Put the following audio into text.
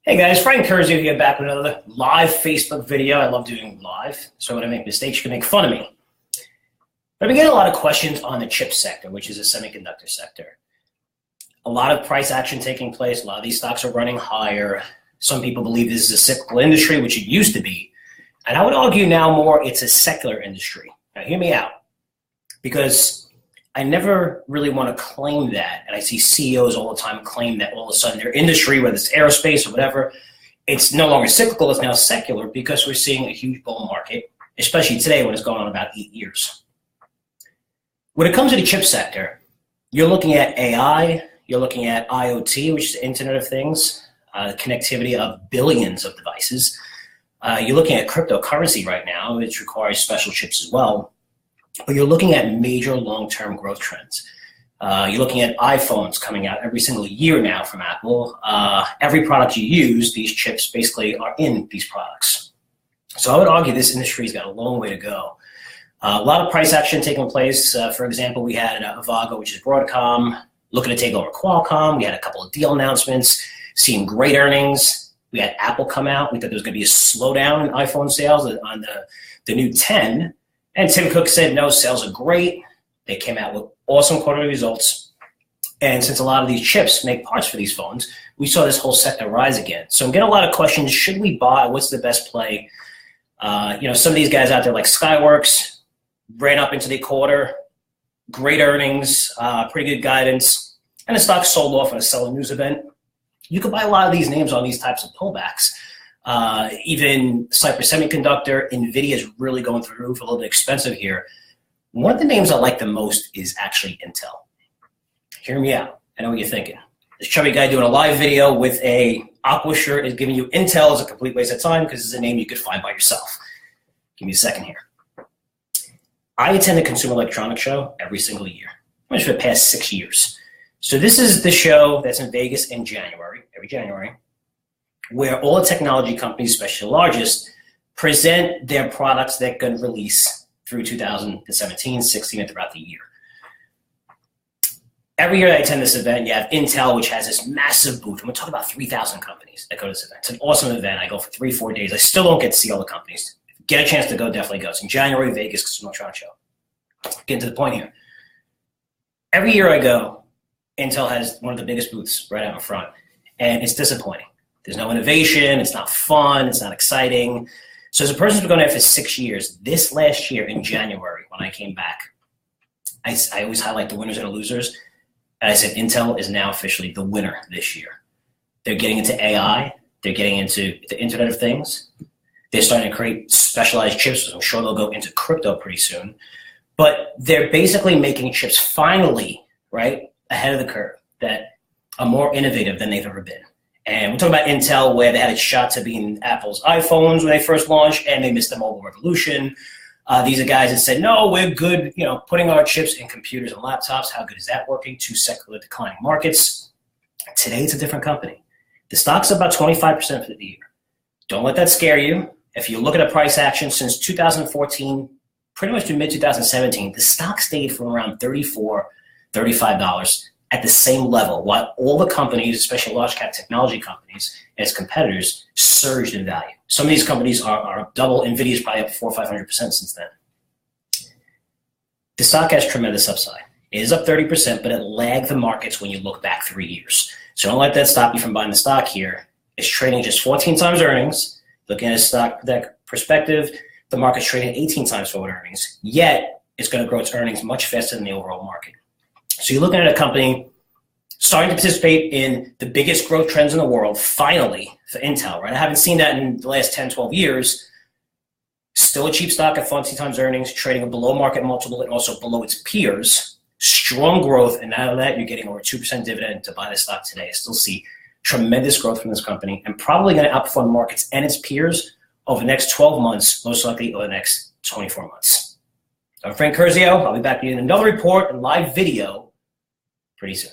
Hey guys, Frank Curzio here back with another live Facebook video. I love doing live, so when I make mistakes, you can make fun of me. But we get a lot of questions on the chip sector, which is the semiconductor sector. A lot of price action taking place. A lot of these stocks are running higher. Some people believe this is a cyclical industry, which it used to be. And I would argue now more it's a secular industry. Now hear me out, because I never really want to claim that, and I see CEOs all the time claim that all of a sudden their industry, whether it's aerospace or whatever, it's no longer cyclical, it's now secular because we're seeing a huge bull market, especially today when it's going on about 8 years. When it comes to the chip sector, you're looking at AI, you're looking at IoT, which is the Internet of Things, connectivity of billions of devices. You're looking at cryptocurrency right now, which requires special chips as well. But you're looking at major long-term growth trends. You're looking at iPhones coming out every single year now from Apple. Every product you use, these chips basically are in these products. So I would argue this industry's got a long way to go. A lot of price action taking place. For example, we had Avago, which is Broadcom, looking to take over Qualcomm. We had a couple of deal announcements, seeing great earnings. We had Apple come out. We thought there was going to be a slowdown in iPhone sales on the new 10. And Tim Cook said, no, sales are great. They came out with awesome quarterly results. And since a lot of these chips make parts for these phones, we saw this whole sector rise again. So I'm getting a lot of questions. Should we buy? What's the best play? Some of these guys out there like Skyworks ran up into the quarter, great earnings, pretty good guidance, and the stock sold off in a selling news event. You could buy a lot of these names on these types of pullbacks. Even Cypress Semiconductor, NVIDIA is really going through the roof, a little bit expensive here. One of the names I like the most is actually Intel. Hear me out. I know what you're thinking. This chubby guy doing a live video with a aqua shirt is giving you Intel is a complete waste of time because it's a name you could find by yourself. Give me a second here. I attend the Consumer Electronics Show every single year, pretty much for the past 6 years. So this is the show that's in Vegas in January, every January, where all the technology companies, especially the largest, present their products they're going to release through 2017, 16, and throughout the year. Every year I attend this event, you have Intel, which has this massive booth. And we're talking about 3,000 companies that go to this event. It's an awesome event. I go for 3-4 days. I still don't get to see all the companies. If you get a chance to go, definitely go. It's in January, Vegas, Consumer Electronics Show. Getting to the point here. Every year I go, Intel has one of the biggest booths right out in front, and it's disappointing. There's no innovation, it's not fun, it's not exciting. So as a person who's been going there for 6 years, this last year in January, when I came back, I always highlight the winners and the losers. And I said, Intel is now officially the winner this year. They're getting into AI, they're getting into the Internet of Things. They're starting to create specialized chips, I'm sure they'll go into crypto pretty soon. But they're basically making chips finally, right, ahead of the curve that are more innovative than they've ever been. And we're talking about Intel, where they had a shot to be in Apple's iPhones when they first launched, and they missed the mobile revolution. These are guys that said, no, we're good, putting our chips in computers and laptops. How good is that working? Two secular declining markets. Today, it's a different company. The stock's about 25% for the year. Don't let that scare you. If you look at a price action since 2014, pretty much to mid-2017, the stock stayed from around $34, $35 at the same level, while all the companies, especially large cap technology companies and its competitors, surged in value. Some of these companies are up double. NVIDIA is probably up 400% or 500% since then. The stock has tremendous upside. It is up 30%, but it lagged the markets when you look back 3 years. So don't let that stop you from buying the stock here. It's trading just 14 times earnings. Looking at a stock that perspective, the market's trading 18 times forward earnings, yet it's going to grow its earnings much faster than the overall market. So you're looking at a company starting to participate in the biggest growth trends in the world, finally, for Intel, right? I haven't seen that in the last 10, 12 years. Still a cheap stock at 14 times earnings, trading a below market multiple and also below its peers. Strong growth, and out of that, you're getting over 2% dividend to buy the stock today. I still see tremendous growth from this company and probably going to outperform markets and its peers over the next 12 months, most likely over the next 24 months. I'm Frank Curzio. I'll be back in another report and live video pretty soon.